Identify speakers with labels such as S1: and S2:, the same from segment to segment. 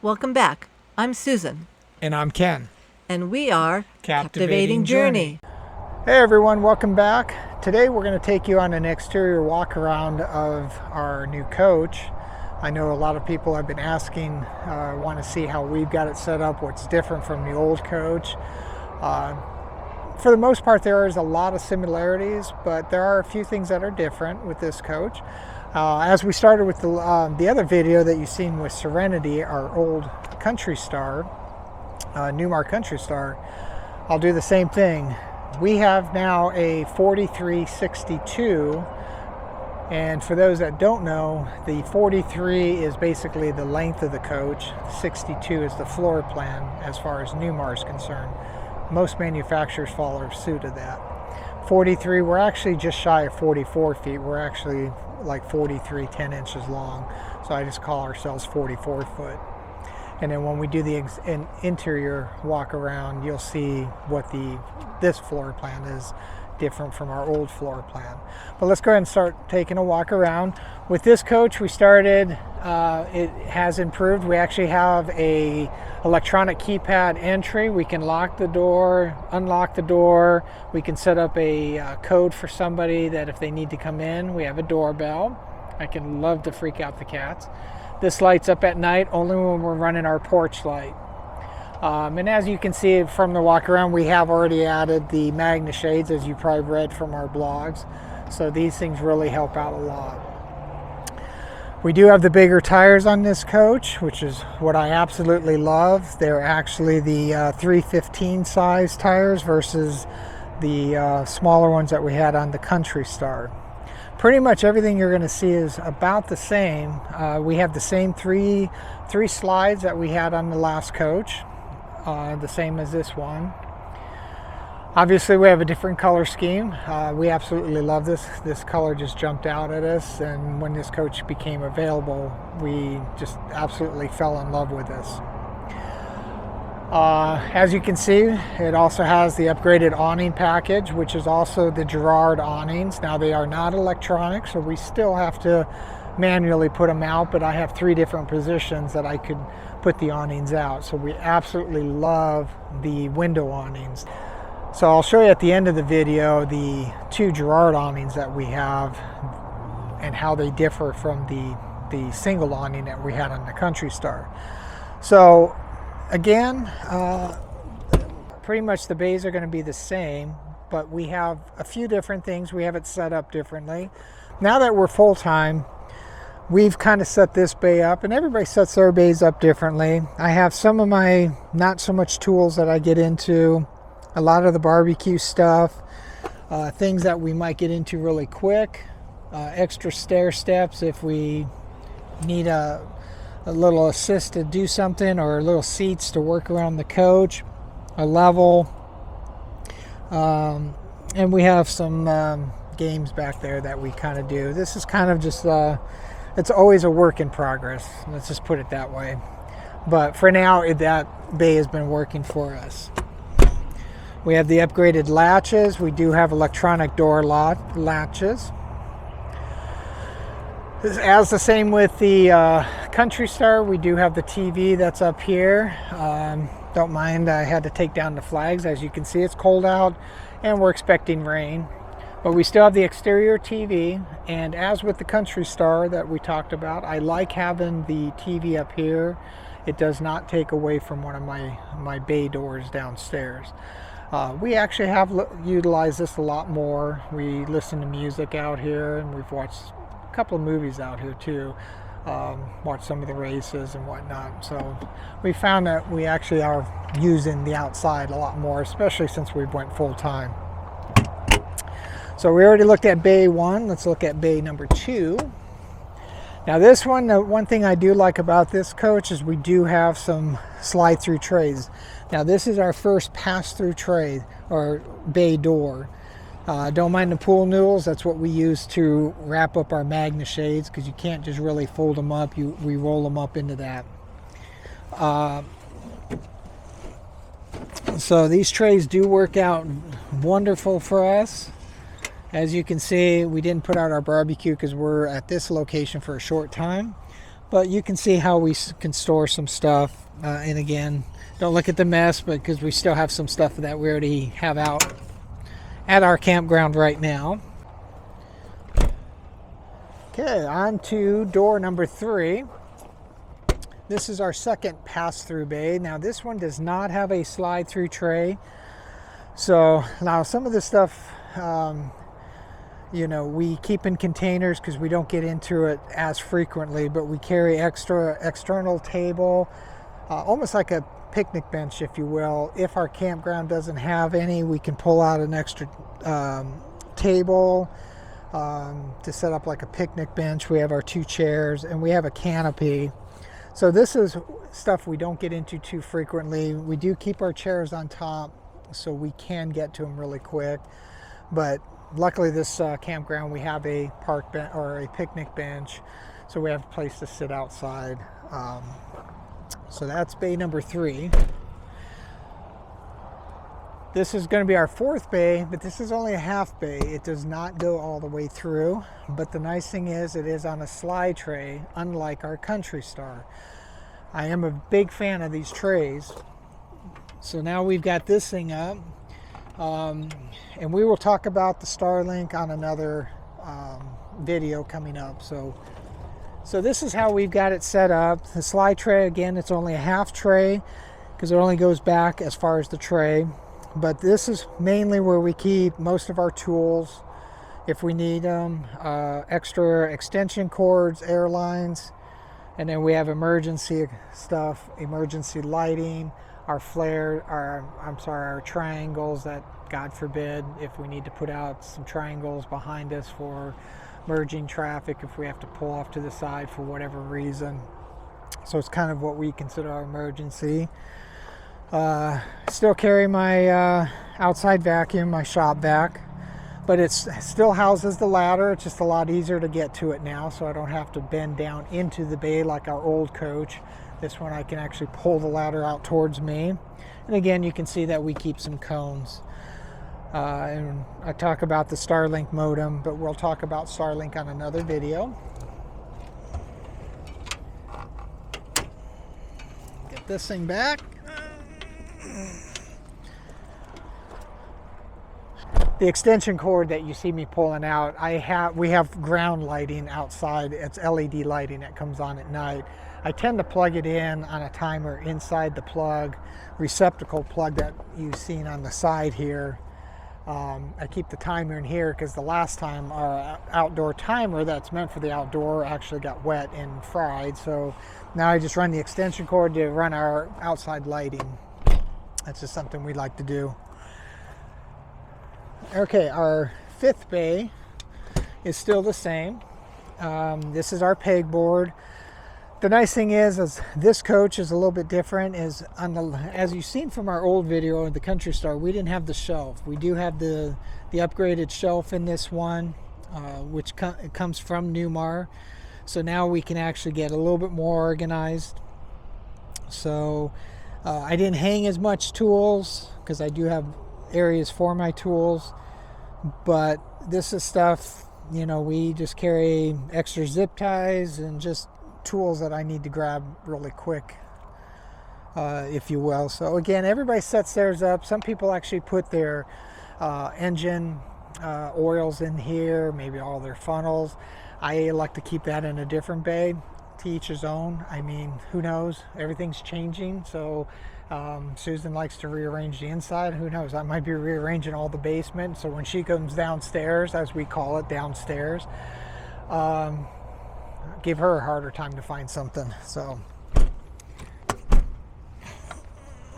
S1: Welcome back. I'm Susan.
S2: And I'm Ken.
S1: And we are
S2: Captivating Journey.
S3: Hey everyone, welcome back. Today we're going to take you on an exterior walk around of our new coach. I know a lot of people have been asking, want to see how we've got it set up, what's different from the old coach. For the most part, there is a lot of similarities, but there are a few things that are different with this coach. As we started with the other video that you've seen with Serenity, our old Country Star, Newmar Country Star, I'll do the same thing. We have now a 4362, and for those that don't know, the 43 is basically the length of the coach, 62 is the floor plan as far as Newmar is concerned. Most manufacturers follow suit of that. 43, we're actually just shy of 44 feet. We're actually like 43, 10 inches long. So I just call ourselves 44 foot. And then when we do the interior walk around, you'll see what this floor plan is different from our old floor plan. But let's go ahead and start taking a walk around. With this coach, we started, it has improved. We actually have a electronic keypad entry. We can lock the door, unlock the door. We can set up a code for somebody that if they need to come in. We have a doorbell. I can love to freak out the cats. This lights up at night only when we're running our porch light. And as you can see from the walk around, we have already added the Magna shades, as you probably read from our blogs. So these things really help out a lot. We do have the bigger tires on this coach, which is what I absolutely love. They're actually the 315 size tires versus the smaller ones that we had on the Country Star. Pretty much everything you're going to see is about the same. We have the same three slides that we had on the last coach, the same as this one. Obviously we have a different color scheme. We absolutely love this. This color just jumped out at us, and when this coach became available, we just absolutely fell in love with this. As you can see, it also has the upgraded awning package, which is also the Girard awnings. Now they are not electronic, so we still have to manually put them out, but I have 3 different positions that I could put the awnings out. So we absolutely love the window awnings. So I'll show you at the end of the video the 2 Girard awnings that we have and how they differ from the single awning that we had on the Country Star. So again, pretty much the bays are going to be the same, but we have a few different things. We have it set up differently. Now that we're full-time, we've kind of set this bay up, and everybody sets their bays up differently. I have some of my not so much tools that I get into, a lot of the barbecue stuff, things that we might get into really quick, extra stair steps if we need a little assist to do something, or little seats to work around the coach, a level, and we have some games back there that we kind of do. This is kind of just it's always a work in progress, let's just put it that way. But for now, that bay has been working for us. We have the upgraded latches. We do have electronic door latches. As the same with the Country Star, we do have the TV that's up here. Don't mind, I had to take down the flags. As you can see, it's cold out and we're expecting rain. But we still have the exterior TV, and as with the Country Star that we talked about, I like having the TV up here. It does not take away from one of my bay doors downstairs. We actually have utilized this a lot more. We listen to music out here, and we've watched a couple of movies out here too. Watched some of the races and whatnot. So we found that we actually are using the outside a lot more, especially since we went full time. So we already looked at bay 1. Let's look at bay number 2. Now this one, the one thing I do like about this coach is we do have some slide through trays. Now this is our first pass-through tray or bay door. Don't mind the pool noodles. That's what we use to wrap up our Magna shades, because you can't just really fold them up. We roll them up into that. So these trays do work out wonderful for us. As you can see, we didn't put out our barbecue because we're at this location for a short time. But you can see how we can store some stuff. And again, don't look at the mess, but because we still have some stuff that we already have out at our campground right now. Okay, on to door number 3. This is our second pass-through bay. Now this one does not have a slide-through tray. So now some of this stuff, we keep in containers because we don't get into it as frequently, but we carry external table, almost like a picnic bench, if you will. If our campground doesn't have any, we can pull out an extra table to set up like a picnic bench. We have our 2 chairs and we have a canopy. So this is stuff we don't get into too frequently. We do keep our chairs on top so we can get to them really quick. But luckily this campground, we have a park bench or a picnic bench, so we have a place to sit outside. So that's bay number 3. This is going to be our 4th bay, but this is only a half bay. It does not go all the way through, but the nice thing is it is on a slide tray, unlike our Country Star. I am a big fan of these trays. So now we've got this thing up, and we will talk about the Starlink on another video coming up. So this is how we've got it set up. The slide tray, again, it's only a half tray because it only goes back as far as the tray. But this is mainly where we keep most of our tools if we need them, extra extension cords, air lines, and then we have emergency stuff, emergency lighting, our flare, our triangles that, God forbid, if we need to put out some triangles behind us for merging traffic, if we have to pull off to the side for whatever reason. So it's kind of what we consider our emergency. Still carry my outside vacuum, my shop vac, but it still houses the ladder. It's just a lot easier to get to it now, so I don't have to bend down into the bay like our old coach. This one I can actually pull the ladder out towards me. And again, you can see that we keep some cones. And I talk about the Starlink modem, but we'll talk about Starlink on another video. Get this thing back. The extension cord that you see me pulling out, we have ground lighting outside. It's LED lighting that comes on at night. I tend to plug it in on a timer inside the plug, receptacle plug that you've seen on the side here. I keep the timer in here because the last time our outdoor timer that's meant for the outdoor actually got wet and fried. So now I just run the extension cord to run our outside lighting. That's just something we like to do. Okay, our 5th bay is still the same. This is our pegboard. The nice thing is this coach is a little bit different. As you've seen from our old video in the Country Star, we didn't have the shelf. We do have the upgraded shelf in this one, which comes from Newmar. So now we can actually get a little bit more organized. So I didn't hang as much tools because I do have areas for my tools, but this is stuff, we just carry extra zip ties and just tools that I need to grab really quick, if you will. So again, everybody sets theirs up. Some people actually put their engine oils in here, maybe all their funnels. I like to keep that in a different bay. To each his own. I mean, who knows? Everything's changing. So Susan likes to rearrange the inside. Who knows? I might be rearranging all the basement. So when she comes downstairs, as we call it, downstairs, give her a harder time to find something. So,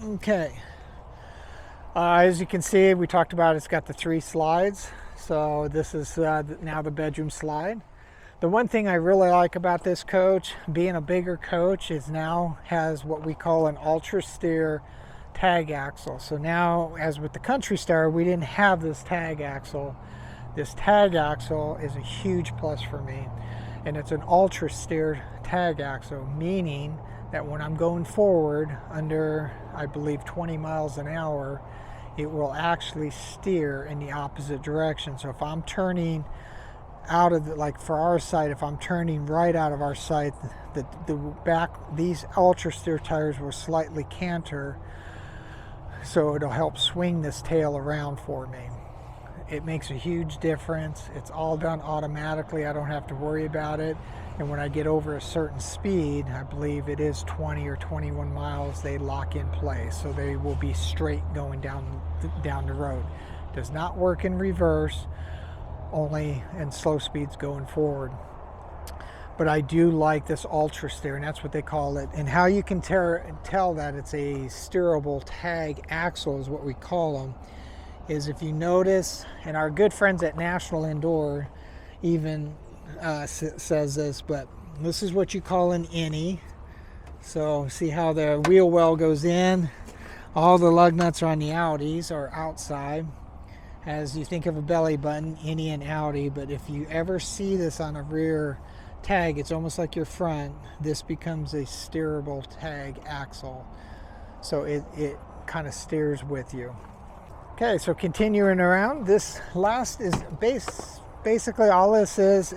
S3: okay. As you can see, we talked about it's got the 3 slides. So this is now the bedroom slide. The one thing I really like about this coach, being a bigger coach, is now has what we call an ultra steer tag axle. So now, as with the Country Star, we didn't have this tag axle. This tag axle is a huge plus for me. And it's an ultra steer tag axle, meaning that when I'm going forward under, I believe, 20 miles an hour, it will actually steer in the opposite direction. So if I'm turning out of like for our sight, if I'm turning right out of our sight, the back, these ultra steer tires will slightly canter, so it'll help swing this tail around for me. It makes a huge difference. It's all done automatically. I don't have to worry about it. And when I get over a certain speed, I believe it is 20 or 21 miles, they lock in place. So they will be straight going down the road. Does not work in reverse, only in slow speeds going forward. But I do like this ultra steer, and that's what they call it. And how you can tell that it's a steerable tag axle is what we call them, is if you notice, and our good friends at National Indoor even says this, but this is what you call an innie. So see how the wheel well goes in, all the lug nuts are on the outies or outside. As you think of a belly button, innie and outie, but if you ever see this on a rear tag, it's almost like your front. This becomes a steerable tag axle, so it kind of steers with you. Okay, so continuing around, this last is basically all this is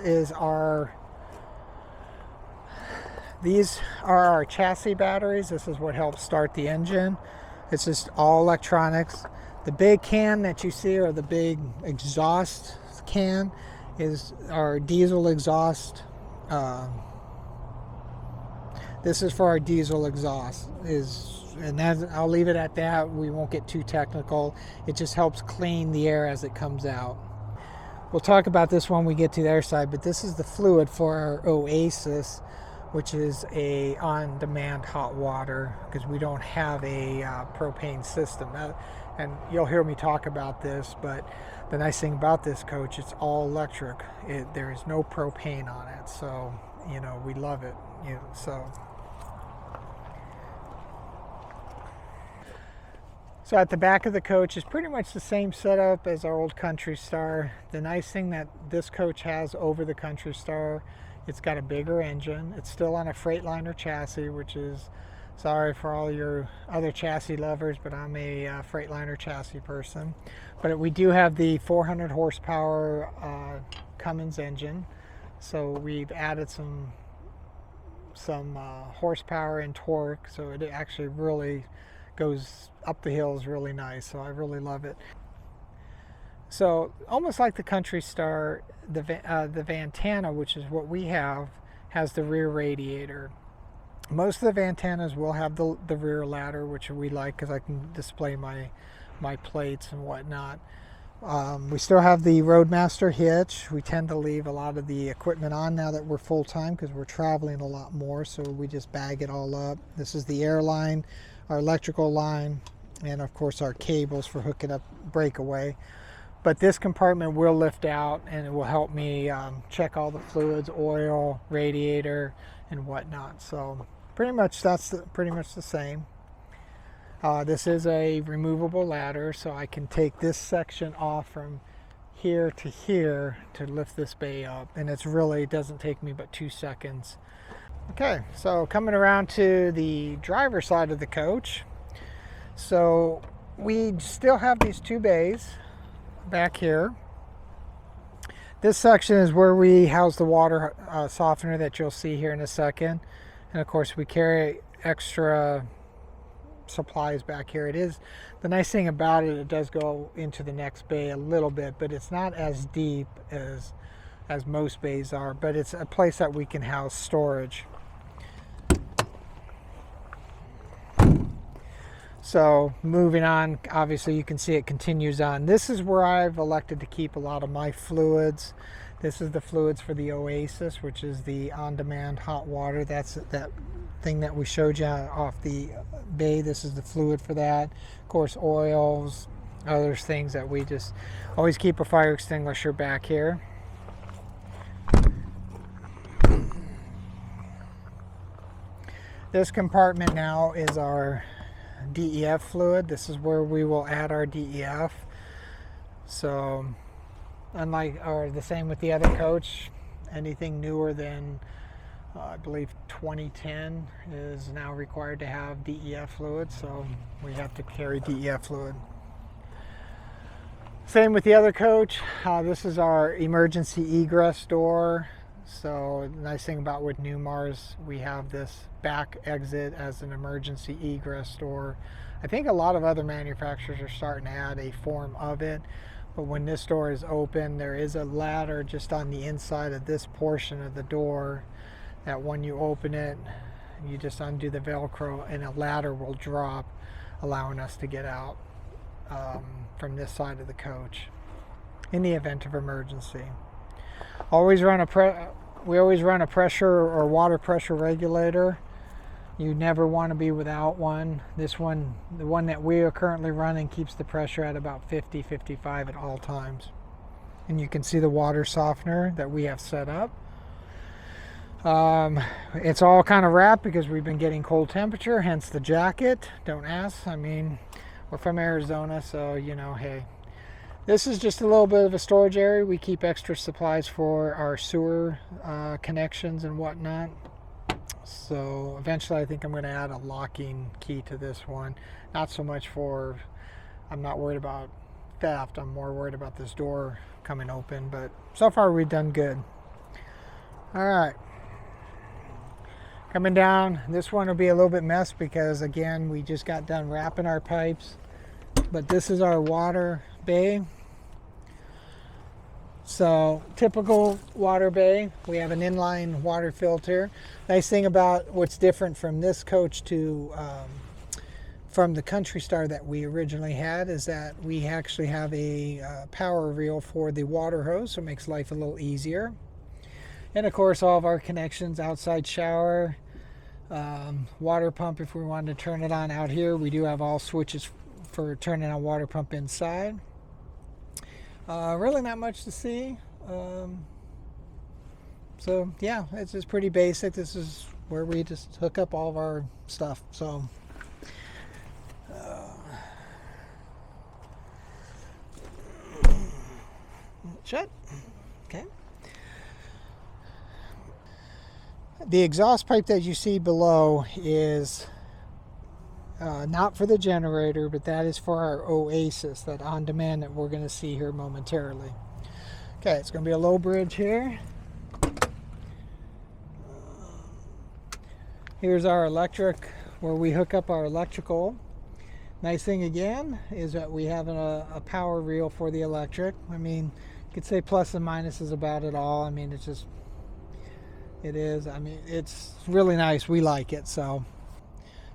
S3: these are our chassis batteries. This is what helps start the engine. It's just all electronics. The big can that you see, or the big exhaust can, is our diesel exhaust. This is for our diesel exhaust. And I'll leave it at that. We won't get too technical. It just helps clean the air as it comes out. We'll talk about this when we get to their side, but this is the fluid for our Oasis, which is a on-demand hot water, because we don't have a propane system. And you'll hear me talk about this, but the nice thing about this coach, it's all electric. There is no propane on it, so we love it. So at the back of the coach is pretty much the same setup as our old Country Star. The nice thing that this coach has over the Country Star, it's got a bigger engine. It's still on a Freightliner chassis, which is, sorry for all your other chassis lovers, but I'm a Freightliner chassis person. But we do have the 400 horsepower Cummins engine, so we've added some horsepower and torque, so it actually really goes up the hills really nice. So I really love it. So almost like the Country Star, the Ventana, which is what we have, has the rear radiator. Most of the Vantanas will have the rear ladder, which we like because I can display my plates and whatnot. We still have the Roadmaster hitch. We tend to leave a lot of the equipment on now that we're full-time because we're traveling a lot more, so we just bag it all up. This is the air line, our electrical line, and of course our cables for hooking up breakaway. But this compartment will lift out, and it will help me check all the fluids, oil, radiator, and whatnot. So pretty much that's pretty much the same. This is a removable ladder, so I can take this section off from here to here to lift this bay up, and it really doesn't take me but 2 seconds. Okay, so coming around to the driver's side of the coach. So we still have these two bays back here. This section is where we house the water softener that you'll see here in a second. And of course we carry extra supplies back here. It is the nice thing about it, it does go into the next bay a little bit, but it's not as deep as most bays are, but it's a place that we can house storage. So moving on, obviously you can see it continues on. This is where I've elected to keep a lot of my fluids. This is the fluids for the Oasis, which is the on-demand hot water. That's that thing that we showed you off the bay. This is the fluid for that. Of course, oils, other things that we just always keep a fire extinguisher back here. This compartment now is our DEF fluid. This is where we will add our DEF. So unlike, or the same with the other coach, anything newer than I believe 2010 is now required to have DEF fluid, so we have to carry DEF fluid. Same with the other coach. This is our emergency egress door. So the nice thing about with Newmar's, we have this back exit as an emergency egress door. I think a lot of other manufacturers are starting to add a form of it. But when this door is open, there is a ladder just on the inside of this portion of the door that when you open it, you just undo the Velcro and a ladder will drop, allowing us to get out from this side of the coach in the event of emergency. We always run a pressure or water pressure regulator. You never want to be without one. This one, the one that we are currently running, keeps the pressure at about 50, 55 at all times. And you can see the water softener that we have set up. It's all kind of wrapped because we've been getting cold temperature, hence the jacket. Don't ask. I mean, we're from Arizona, so you know, hey. This is just a little bit of a storage area. We keep extra supplies for our sewer connections and whatnot. So eventually I think I'm going to add a locking key to this one. Not so much for, I'm not worried about theft. I'm more worried about this door coming open. But so far we've done good. All right. Coming down, this one will be a little bit messed because again, we just got done wrapping our pipes. But this is our water bay. So typical water bay, we have an inline water filter. Nice thing about what's different from this coach to from the Country Star that we originally had is that we actually have a power reel for the water hose, so it makes life a little easier. And of course all of our connections, outside shower, water pump if we wanted to turn it on out here. We do have all switches for turning on water pump inside. Really not much to see. So yeah, it's just pretty basic. This is where we just hook up all of our stuff. So shut. Okay. The exhaust pipe that you see below is not for the generator, but that is for our Oasis, that on-demand that we're going to see here momentarily. Okay, it's going to be a low bridge here. Here's our electric, where we hook up our electrical. Nice thing again is that we have a power reel for the electric. I mean, you could say plus and minuses about it all. I mean, it's just, it is. I mean, it's really nice. We like it, so.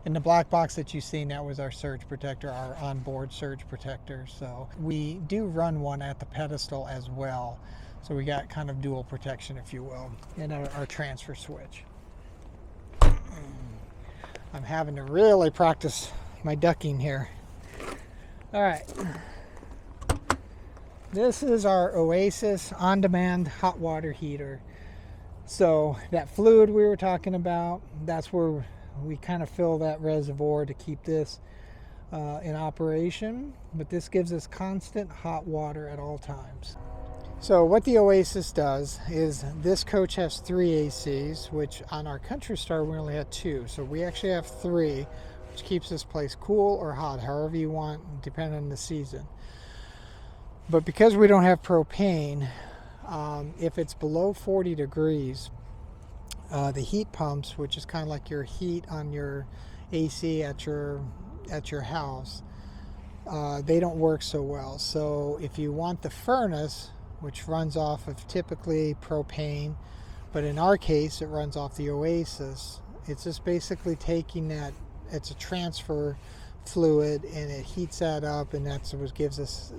S3: In the black box that you've seen, that was our surge protector, our onboard surge protector. So we do run one at the pedestal as well. So we got kind of dual protection, if you will, and our transfer switch. I'm having to really practice my ducking here. All right. This is our Oasis on-demand hot water heater. So that fluid we were talking about, that's where we kind of fill that reservoir to keep this in operation, but this gives us constant hot water at all times. So what the Oasis does is this coach has 3 ACs, which on our Country Star we only had 2. So we actually have 3, which keeps this place cool or hot, however you want, depending on the season. But because we don't have propane, if it's below 40 degrees, the heat pumps, which is kind of like your heat on your AC at your house, they don't work so well. So if you want the furnace, which runs off of typically propane, but in our case it runs off the Oasis, it's just basically taking that, it's a transfer fluid, and it heats that up, and that's what gives us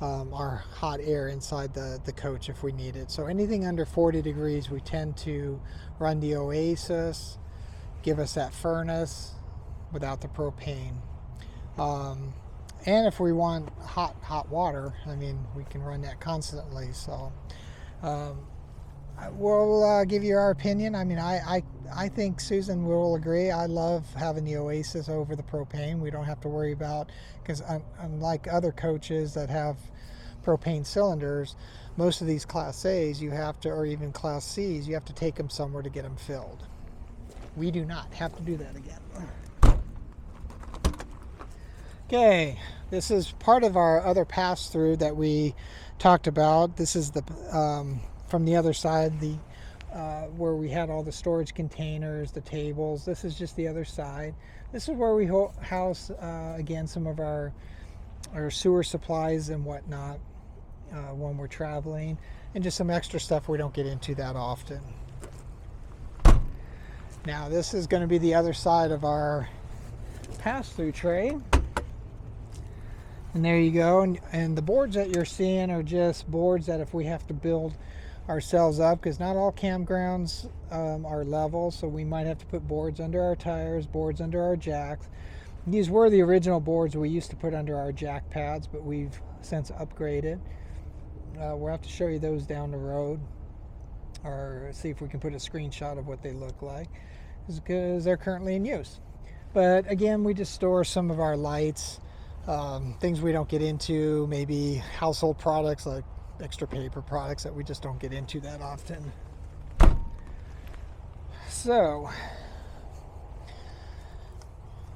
S3: our hot air inside the coach if we need it. So anything under 40 degrees, we tend to run the Oasis, give us that furnace without the propane. And if we want hot water, I mean, we can run that constantly. So we'll give you our opinion. I mean, I think Susan will agree. I love having the Oasis over the propane. We don't have to worry about, because unlike other coaches that have propane cylinders, most of these Class A's you have to, or even Class C's, you have to take them somewhere to get them filled. We do not have to do that again. Okay, this is part of our other pass-through that we talked about. This is the from the other side, the where we had all the storage containers, the tables. This is just the other side. This is where we house again some of our sewer supplies and whatnot when we're traveling, and just some extra stuff we don't get into that often. Now this is going to be the other side of our pass-through tray. And there you go. And the boards that you're seeing are just boards that if we have to build ourselves up, because not all campgrounds are level, so we might have to put boards under our tires, boards under our jacks. These were the original boards we used to put under our jack pads, but we've since upgraded. We'll have to show you those down the road, or see if we can put a screenshot of what they look like, because they're currently in use. But again, we just store some of our lights, things we don't get into, maybe household products like extra paper products that we just don't get into that often. So,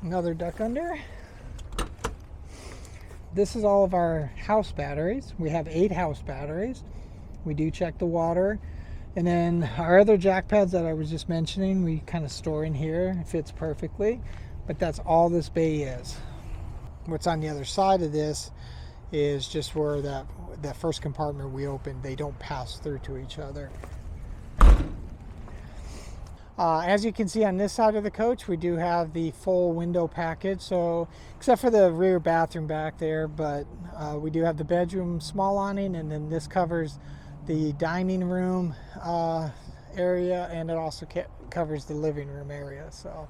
S3: another duck under. This is all of our house batteries. We have 8 house batteries. We do check the water. And then our other jack pads that I was just mentioning, we kind of store in here. It fits perfectly. But that's all this bay is. What's on the other side of this is just where that first compartment we opened, they don't pass through to each other. As you can see on this side of the coach, we do have the full window package, so except for the rear bathroom back there, but we do have the bedroom small awning, and then this covers the dining room area, and it also covers the living room area. So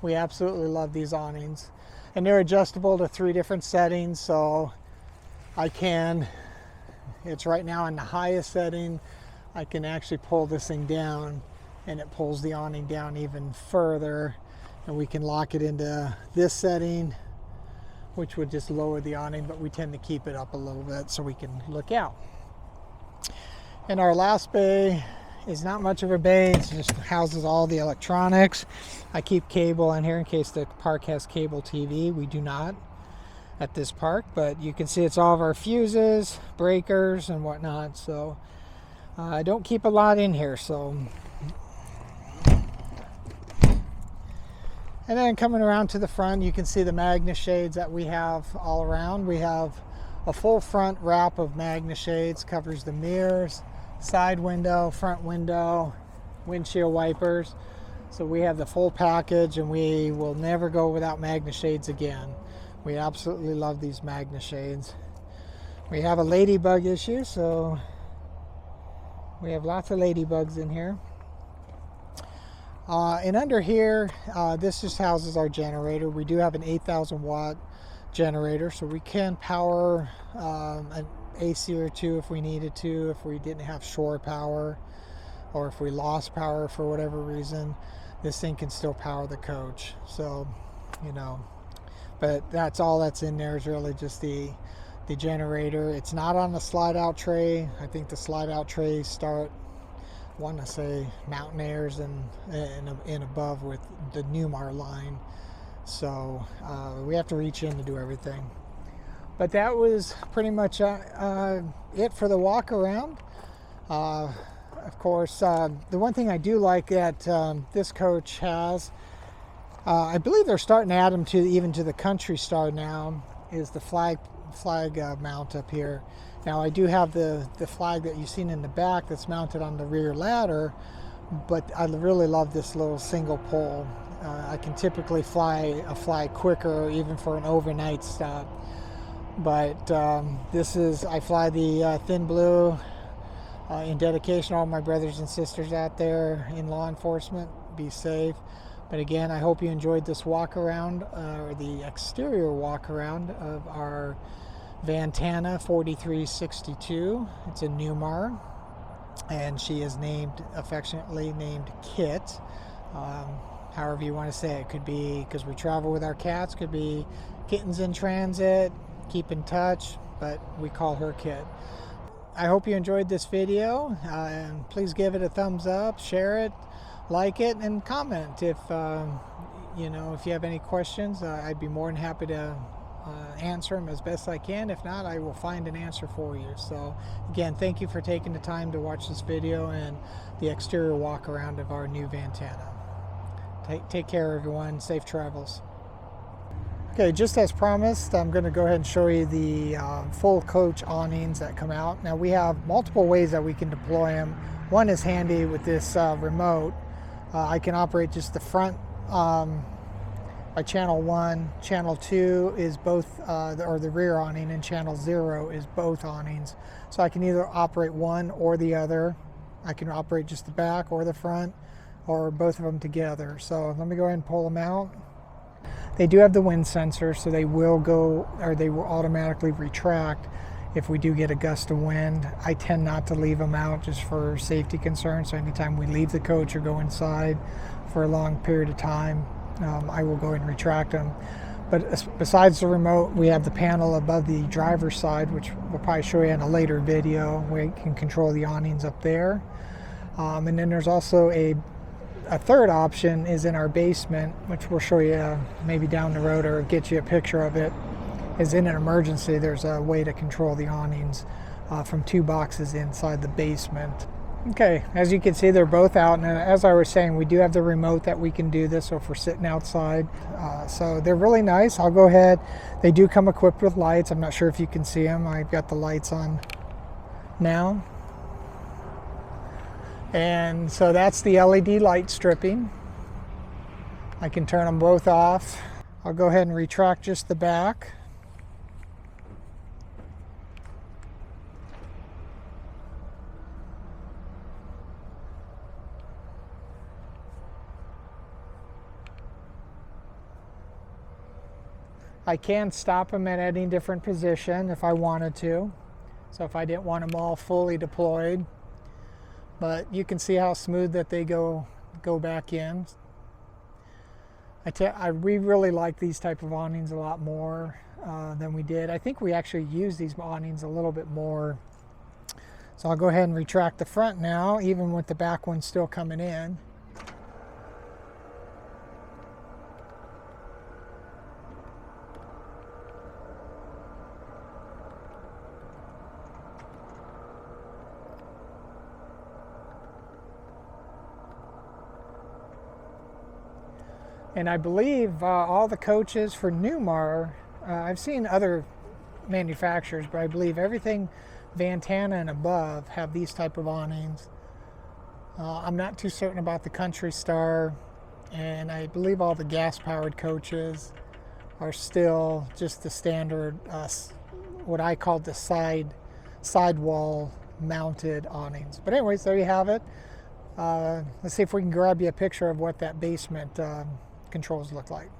S3: we absolutely love these awnings, and they're adjustable to 3 different settings. So it's right now in the highest setting. I can actually pull this thing down and it pulls the awning down even further, and we can lock it into this setting, which would just lower the awning, but we tend to keep it up a little bit so we can look out. And our last bay is not much of a bay. It just houses all the electronics. I keep cable in here in case the park has cable TV. We do not at this park, but you can see it's all of our fuses, breakers, and whatnot. So I don't keep a lot in here. And then coming around to the front, you can see the Magna shades that we have all around. We have a full front wrap of Magna shades, covers the mirrors, side window, front window, windshield wipers. So we have the full package, and we will never go without Magna shades again. We absolutely love these Magna shades. We have a ladybug issue, so we have lots of ladybugs in here. And under here, this just houses our generator. We do have an 8,000 watt generator, so we can power an AC or 2 if we needed to, if we didn't have shore power, or if we lost power for whatever reason. This thing can still power the coach. So, but that's all that's in there is really just the generator. It's not on the slide out tray. I think the slide out trays start, I want to say, Mountain Airs and above with the Newmar line. So we have to reach in to do everything. But that was pretty much it for the walk around. Of course, the one thing I do like that this coach has, I believe they're starting to add them even to the Country Star now, is the flag mount up here. Now I do have the flag that you've seen in the back that's mounted on the rear ladder, but I really love this little single pole. I can typically fly a flag quicker, even for an overnight stop. But I fly the Thin Blue in dedication to all my brothers and sisters out there in law enforcement. Be safe. But again, I hope you enjoyed this walk around, or the exterior walk around of our Ventana 4362. It's a Newmar, and she is affectionately named Kit. However you want to say it. Could be, because we travel with our cats, could be Kittens in Transit, Keep in Touch, but we call her Kit. I hope you enjoyed this video, and please give it a thumbs up, share it, like it, and comment if you have any questions. I'd be more than happy to answer them as best I can. If not, I will find an answer for you. So again, thank you for taking the time to watch this video and the exterior walk around of our new Ventana. Take care, everyone. Safe travels. Okay, just as promised, I'm going to go ahead and show you the full coach awnings that come out. Now we have multiple ways that we can deploy them. One is handy with this remote. I can operate just the front by channel 1. Channel 2 is both, or the rear awning, and channel 0 is both awnings. So I can either operate one or the other. I can operate just the back or the front, or both of them together. So let me go ahead and pull them out. They do have the wind sensor, so they will go, or they will automatically retract if we do get a gust of wind. I tend not to leave them out just for safety concerns. So anytime we leave the coach or go inside for a long period of time, I will go ahead and retract them. But besides the remote, we have the panel above the driver's side, which we'll probably show you in a later video, where you can control the awnings up there. And then there's also a third option is in our basement, which we'll show you maybe down the road or get you a picture of it. Is in an emergency, there's a way to control the awnings from 2 boxes inside the basement. Okay, as you can see, they're both out, and as I was saying, we do have the remote that we can do this, so if we're sitting outside. So they're really nice. I'll go ahead. They do come equipped with lights. I'm not sure if you can see them. I've got the lights on now. And so that's the LED light stripping. I can turn them both off. I'll go ahead and retract just the back. I can stop them at any different position if I wanted to. So if I didn't want them all fully deployed. But you can see how smooth that they go back in. We really like these type of awnings a lot more than we did. I think we actually use these awnings a little bit more. So I'll go ahead and retract the front now, even with the back one still coming in. And I believe all the coaches for Newmar, I've seen other manufacturers, but I believe everything Ventana and above have these type of awnings. I'm not too certain about the Country Star, and I believe all the gas-powered coaches are still just the standard, what I call the sidewall mounted awnings. But anyways, there you have it. Let's see if we can grab you a picture of what that basement controls look like.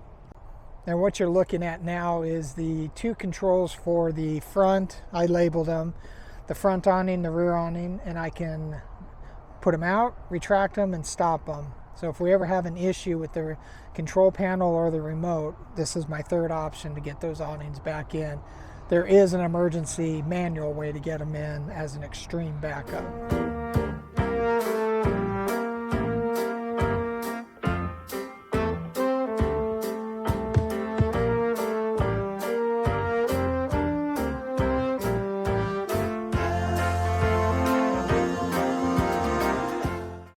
S3: And what you're looking at now is the 2 controls for the front. I labeled them, the front awning, the rear awning, and I can put them out, retract them, and stop them. So if we ever have an issue with the control panel or the remote, this is my third option to get those awnings back in. There is an emergency manual way to get them in as an extreme backup.